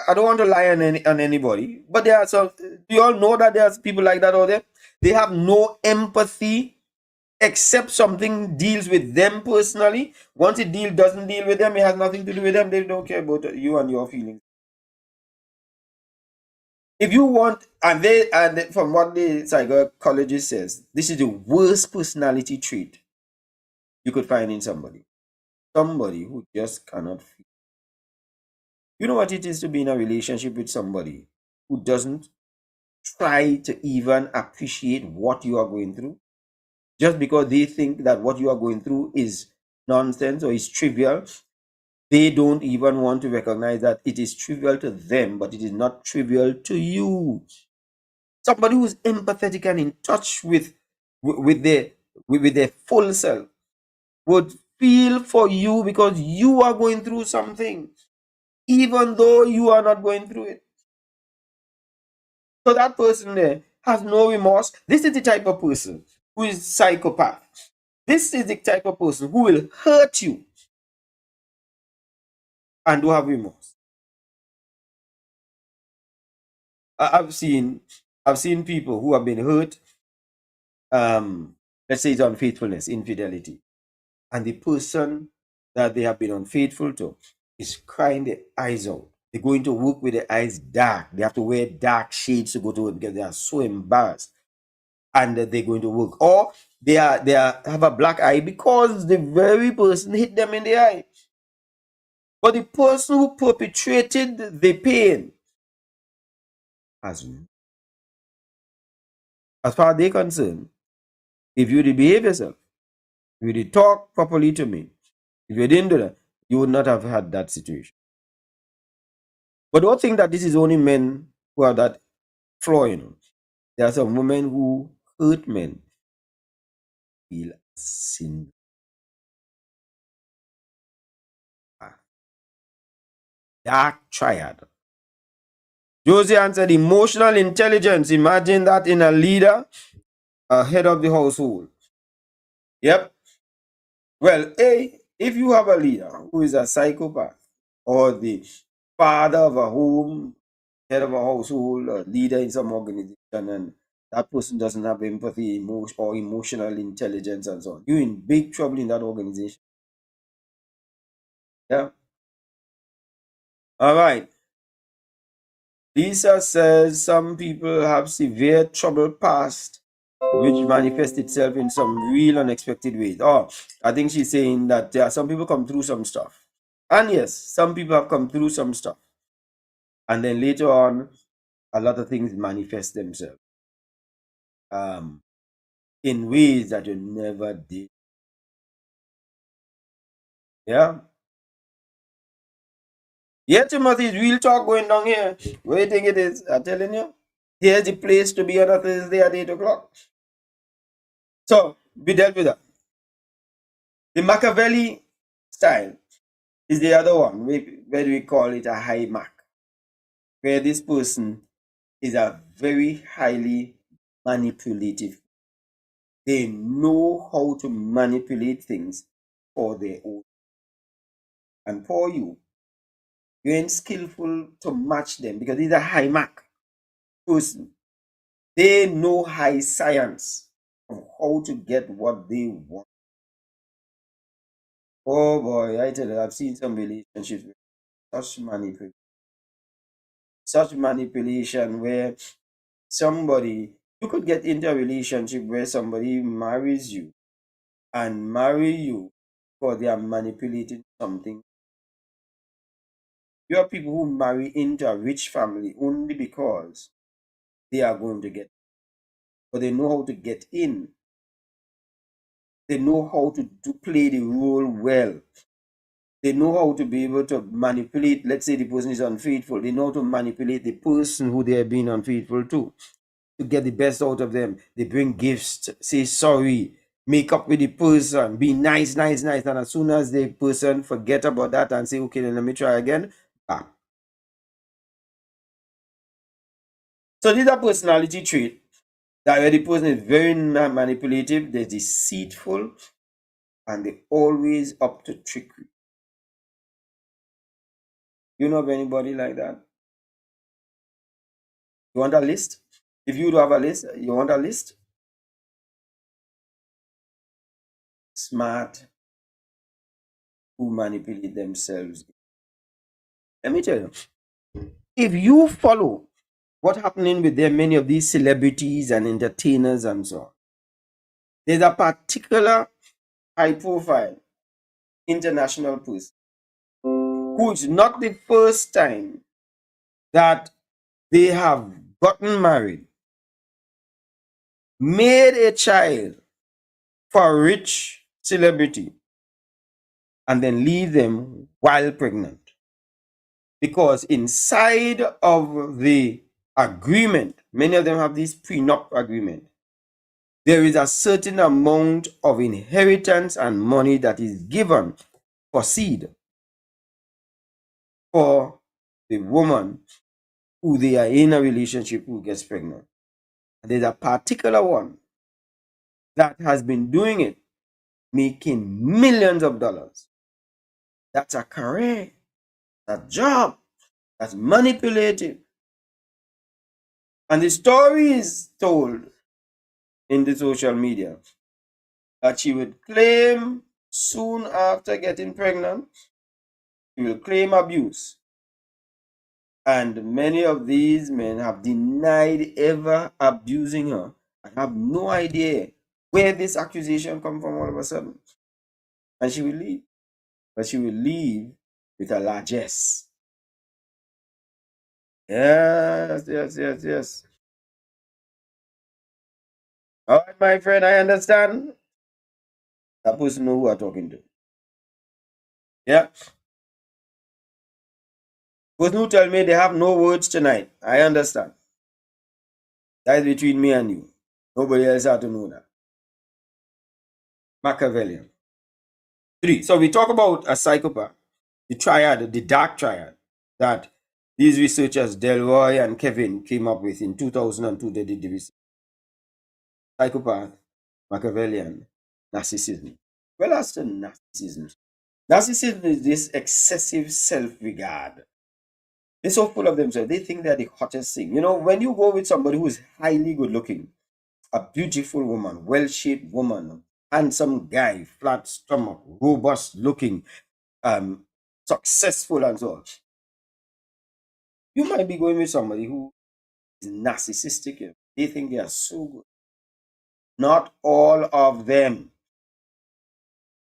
I don't want to lie on anybody, but there are some. Do you all know that there's people like that out there? They have no empathy except something deals with them personally. Once it doesn't deal with them, it has nothing to do with them. They don't care about you and your feelings. If you want, from what the psychologist says, this is the worst personality trait you could find in somebody. Somebody who just cannot feel. You know what it is to be in a relationship with somebody who doesn't try to even appreciate what you are going through, just because they think that what you are going through is nonsense or is trivial. They don't even want to recognize that it is trivial to them, but it is not trivial to you. Somebody who's empathetic and in touch with their with their full self would feel for you because you are going through something, even though you are not going through it. So that person there has no remorse. This is the type of person who is psychopath. This is the type of person who will hurt you and don't have remorse. I've seen people who have been hurt. Let's say it's unfaithfulness, infidelity, and the person that they have been unfaithful to is crying their eyes out. They're going to work with their eyes dark. They have to wear dark shades to go to work because they are so embarrassed, and they're going to work. Or they have a black eye because the very person hit them in the eye. But the person who perpetrated the pain, as far as they're concerned, if you did behave yourself, if you did talk properly to me, if you didn't do that, you would not have had that situation. But don't think that this is only men who have that flaw, There are some women who hurt men feel sin. Dark triad. Josie answered emotional intelligence. Imagine that in a leader, a head of the household. Yep. Well, if you have a leader who is a psychopath or the father of a home, head of a household, a leader in some organization, and that person doesn't have empathy, or emotional intelligence, and so on, you're in big trouble in that organization. Yeah. All right. Lisa says some people have severe trouble past, which manifests itself in some real unexpected ways. Oh, I think she's saying that some people come through some stuff. And yes, some people have come through some stuff. And then later on, a lot of things manifest themselves in ways that you never did. Yeah. Yeah, Timothy, it's real talk going down here. Where do you think it is? I'm telling you. Here's the place to be on a Thursday at 8 o'clock. So, we dealt with that. The Machiavelli style is the other one, where we call it a high Mac, where this person is a very highly manipulative. They know how to manipulate things for their own. And for you, you ain't skillful to match them because he's a high Mac person. They know high science of how to get what they want. Oh boy, I tell you, I've seen some relationships with such manipulation where somebody, you could get into a relationship where somebody marries you and marry you because they are manipulating something. You have people who marry into a rich family only because they are going to get, but they know how to get in. They know how to play the role well. They know how to be able to manipulate. Let's say the person is unfaithful. They know how to manipulate the person who they are being unfaithful to get the best out of them. They bring gifts, say sorry, make up with the person, be nice, nice, nice. And as soon as the person forget about that and say, okay, then let me try again, bam. So these are personality traits that where the person is very manipulative, they're deceitful, and they always up to trickery. You know of anybody like that? You want a list? If you do have a list, you want a list? Smart, who manipulate themselves. Let me tell you, if you follow what's happening with them, many of these celebrities and entertainers and so on, there's a particular high profile international person who is not the first time that they have gotten married, made a child for a rich celebrity, and then leave them while pregnant. Because inside of the agreement, many of them have this prenup agreement, there is a certain amount of inheritance and money that is given for seed for the woman who they are in a relationship who gets pregnant. And there's a particular one that has been doing it, making millions of dollars. That's a career, a job, that's manipulative. And the story is told in the social media that she would claim soon after getting pregnant, she will claim abuse. And many of these men have denied ever abusing her and have no idea where this accusation come from all of a sudden. And she will leave. But she will leave with a largesse. Yes, yes, yes, yes. All right, my friend, I understand. That person know who I'm talking to. Yeah. Person who tell me they have no words tonight. I understand. That is between me and you. Nobody else has to know that. Machiavellian. 3. So we talk about a psychopath, the triad, the dark triad that these researchers, Delroy and Kevin, came up with in 2002. They did the research. Psychopath, Machiavellian, narcissism. Well, as to narcissism. Narcissism is this excessive self-regard. They're so full of themselves. They think they're the hottest thing. You know, when you go with somebody who is highly good looking, a beautiful woman, well-shaped woman, handsome guy, flat stomach, robust looking, successful and so on. You might be going with somebody who is narcissistic. They think they are so good. Not all of them.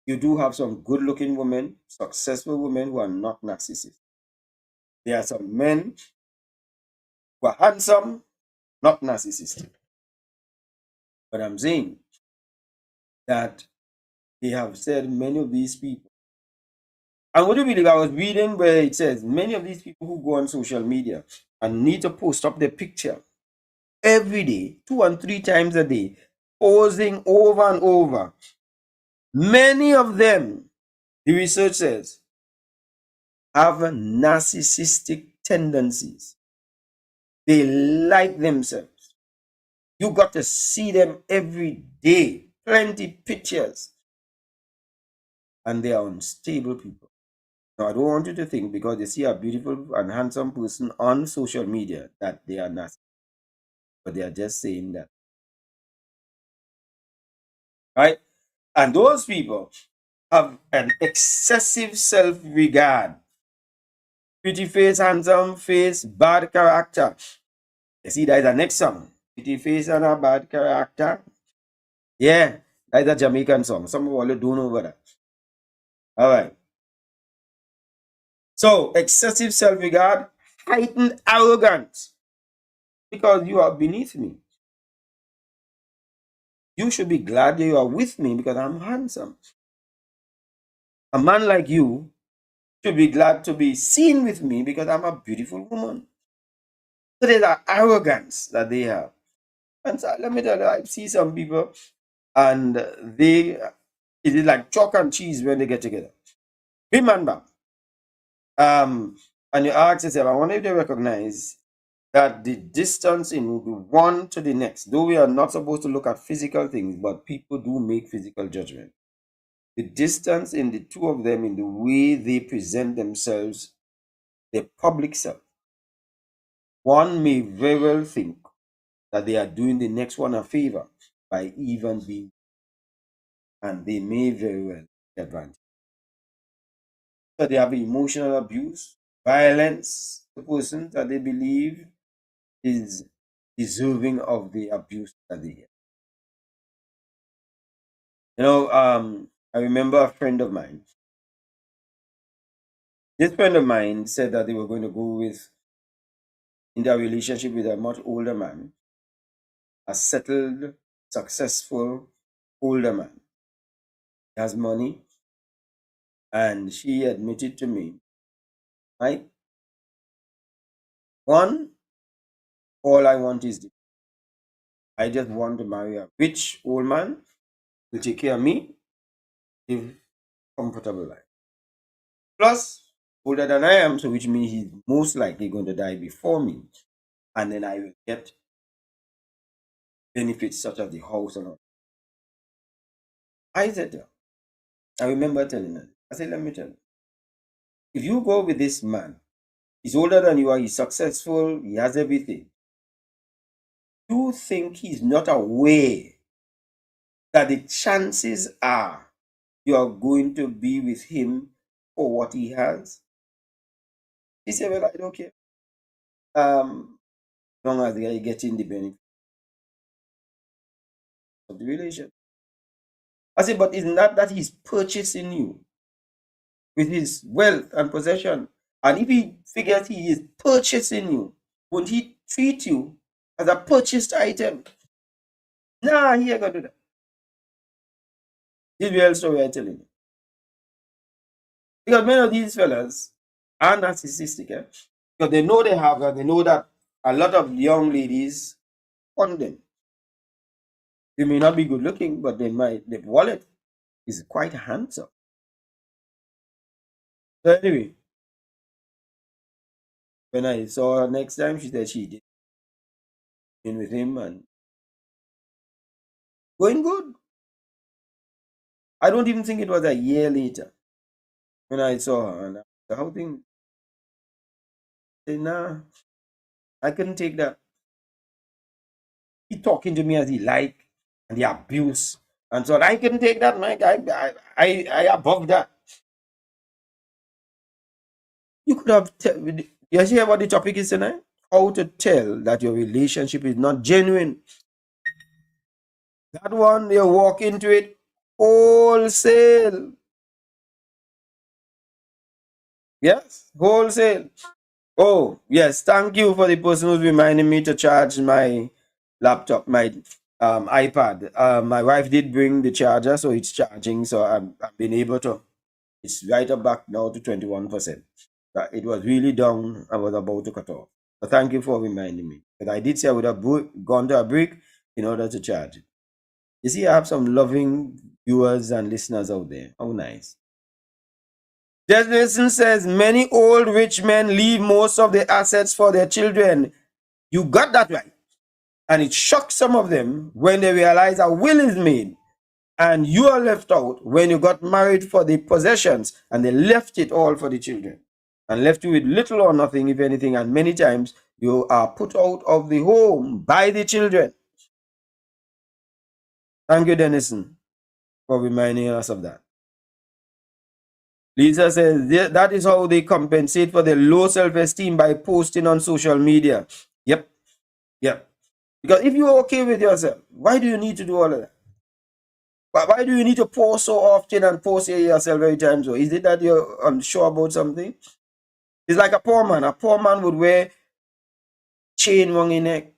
You do have some good-looking women, successful women who are not narcissists. There are some men who are handsome, not narcissistic. But I'm saying that they have said many of these people. And would you believe I was reading where it says many of these people who go on social media and need to post up their picture every day, 2 and 3 times a day, posing over and over. Many of them, the research says, have narcissistic tendencies. They like themselves. You got to see them every day, plenty pictures. And they are unstable people. Now, I don't want you to think because they see a beautiful and handsome person on social media that they are narcissistic. But they are just saying that. Right? And those people have an excessive self-regard. Pretty face, handsome face, bad character. You see, that is the next song. Pretty face and a bad character. Yeah, that is a Jamaican song. Some of you don't know about that. All right. So, excessive self-regard, heightened arrogance. Because you are beneath me. You should be glad that you are with me because I'm handsome. A man like you should be glad to be seen with me because I'm a beautiful woman. So there's an arrogance that they have. And so let me tell you, I see some people and it is like chalk and cheese when they get together. Remember, and you ask yourself, I wonder if they recognize that the distance in one to the next, though we are not supposed to look at physical things, but people do make physical judgment. The distance in the two of them, in the way they present themselves, their public self, one may very well think that they are doing the next one a favor by even being, and they may very well take advantage. So they have emotional abuse, violence, the person that they believe is deserving of the abuse that they get. I remember a friend of mine. This friend of mine said that they were going to go with in their relationship with a much older man, a settled, successful older man. He has money, and she admitted to me, right? One, all I want is this. I just want to marry a rich old man to take care of me, live comfortable life. Plus, older than I am, so which means he's most likely going to die before me, and then I will get benefits such as the house and all. I said, I remember telling her, I said, let me tell you, if you go with this man, he's older than you are, he's successful, he has everything. You think he's not aware that the chances are you are going to be with him for what he has? He said, well, I don't care. Long as they are getting the benefit of the relation. I said, but isn't that he's purchasing you with his wealth and possession? And if he figures he is purchasing you, would he treat you as a purchased item? Nah, he ain't gonna do that. This real story I'm telling you. Because many of these fellas are narcissistic, eh? Because they know they have that, they know that a lot of young ladies want them. They may not be good looking, but their wallet is quite handsome. So anyway, when I saw her next time, she said she did in with him and going good. I don't even think it was a year later when I saw her and the whole thing. I said, nah, I couldn't take that. He talking to me as he like and the abuse and so on. I couldn't take that, Mike. I above that. You could have you see what the topic is tonight? How to tell that your relationship is not genuine. That one you walk into it wholesale. Yes, wholesale. Oh, yes. Thank you for the person who's reminding me to charge my laptop, my iPad. My wife did bring the charger, so it's charging. So I've been able to. It's right up back now to 21%. It was really down. I was about to cut off. So thank you for reminding me. But I did say I would have gone to a break in order to charge it. You see, I have some loving viewers and listeners out there. How nice. Jason says many old rich men leave most of their assets for their children. You got that right. And it shocks some of them when they realize a will is made and you are left out when you got married for the possessions and they left it all for the children and left you with little or nothing, if anything. And many times you are put out of the home by the children. Thank you, Denison, for reminding us of that. Lisa says that is how they compensate for the low self-esteem by posting on social media. Yep. Because if you're okay with yourself, why do you need to do all of that? Why do you need to post so often and post yourself every time? So is it that you're unsure about something? It's like a poor man. A poor man would wear chain around his neck,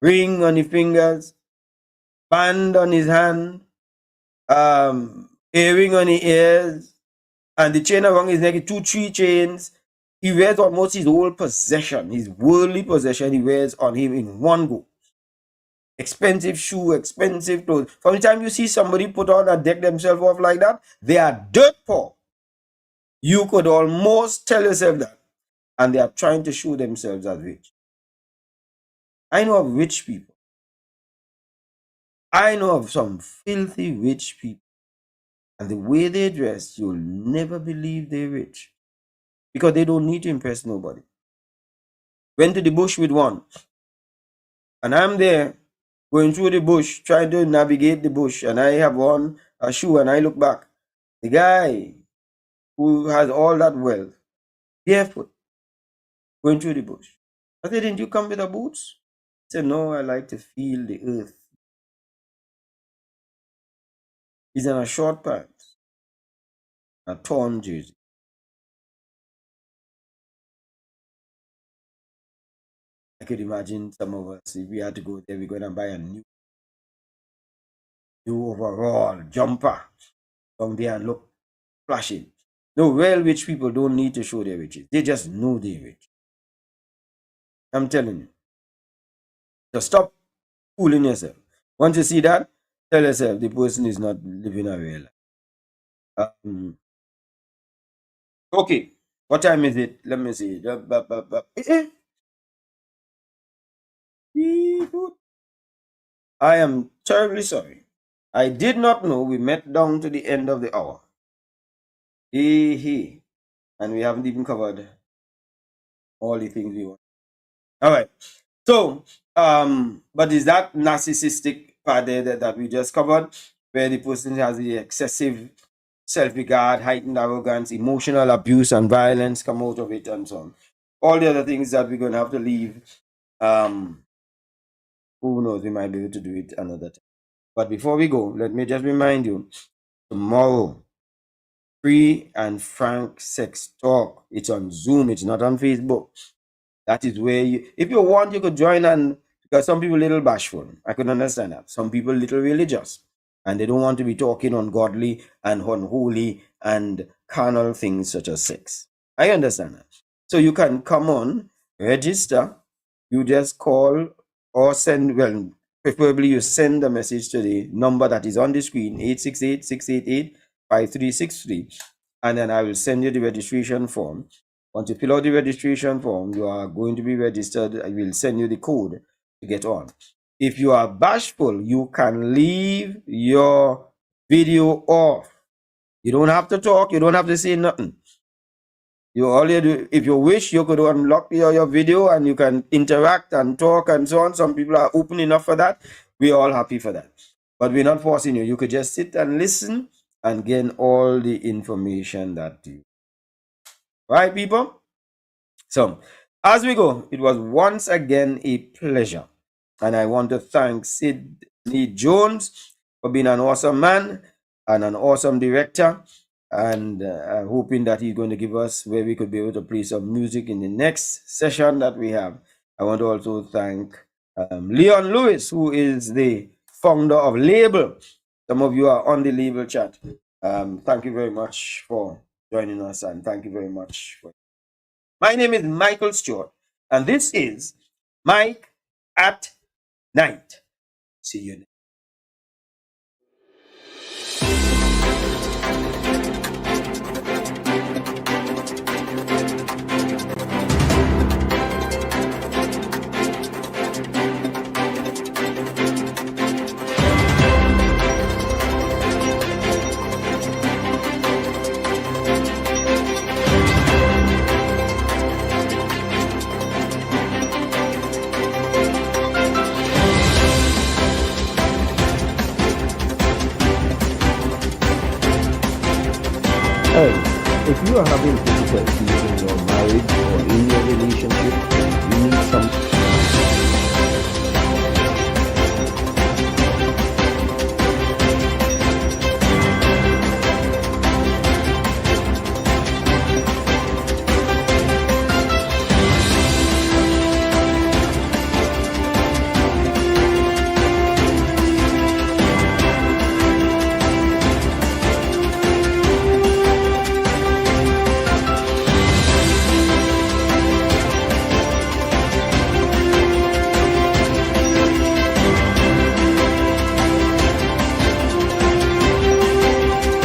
ring on his fingers, band on his hand, earring on his ears, And the chain around his neck, 2-3 chains. He wears almost his whole possession, his worldly possession, he wears on him in one go. Expensive shoe, expensive clothes. From the time you see somebody put on and deck themselves off like that, they are dirt poor. You could almost tell yourself that. And they are trying to show themselves as rich. I know of rich people. I know of some filthy rich people. And the way they dress, you'll never believe they're rich. Because they don't need to impress nobody. Went to the bush with one. And I'm there, going through the bush, trying to navigate the bush. And I have on a shoe and I look back. The guy who has all that wealth, barefoot, going through the bush. I said, didn't you come with the boots? He said, no, I like to feel the earth. He's in a short pants, a torn jersey. I could imagine some of us, if we had to go there, we're going to buy a new overall jumper down there and look flashing. No, real rich people don't need to show their riches. They just know they're rich. I'm telling you. So stop fooling yourself. Once you see that, tell yourself the person is not living a real life. Okay, what time is it? Let me see. I am terribly sorry. I did not know we met down to the end of the hour. And we haven't even covered all the things we want. All right. So, but is that narcissistic part there that we just covered, where the person has the excessive self-regard, heightened arrogance, emotional abuse and violence come out of it, and so on. All the other things that we're going to have to leave, who knows, we might be able to do it another time. But before we go, let me just remind you, tomorrow, free and frank sex talk. It's on Zoom. It's not on Facebook. That is where you, if you want, you could join, and because some people a little bashful. I could understand that. Some people a little religious, and they don't want to be talking ungodly and unholy and carnal things such as sex. I understand that. So you can come on, register. You just call or send, well, preferably you send a message to the number that is on the screen, 868-688-5363, and then I will send you the registration form. Once you fill out the registration form, you are going to be registered. I will send you the code to get on. If you are bashful, you can leave your video off. You don't have to talk. You don't have to say nothing. You only do, if you wish, you could unlock your video and you can interact and talk and so on. Some people are open enough for that. We're all happy for that. But we're not forcing you. You could just sit and listen and gain all the information that you. Right, people? So, as we go, it was once again a pleasure. And I want to thank Sidney Jones for being an awesome man and an awesome director. And I'm hoping that he's going to give us where we could be able to play some music in the next session that we have. I want to also thank Leon Lewis, who is the founder of Label. Some of you are on the Label chat. Thank you very much for joining us, and thank you very much. My name is Michael Stewart, and this is Mike at Night. See you next. Hey, if you are having difficulties in your marriage or in your relationship, you need someone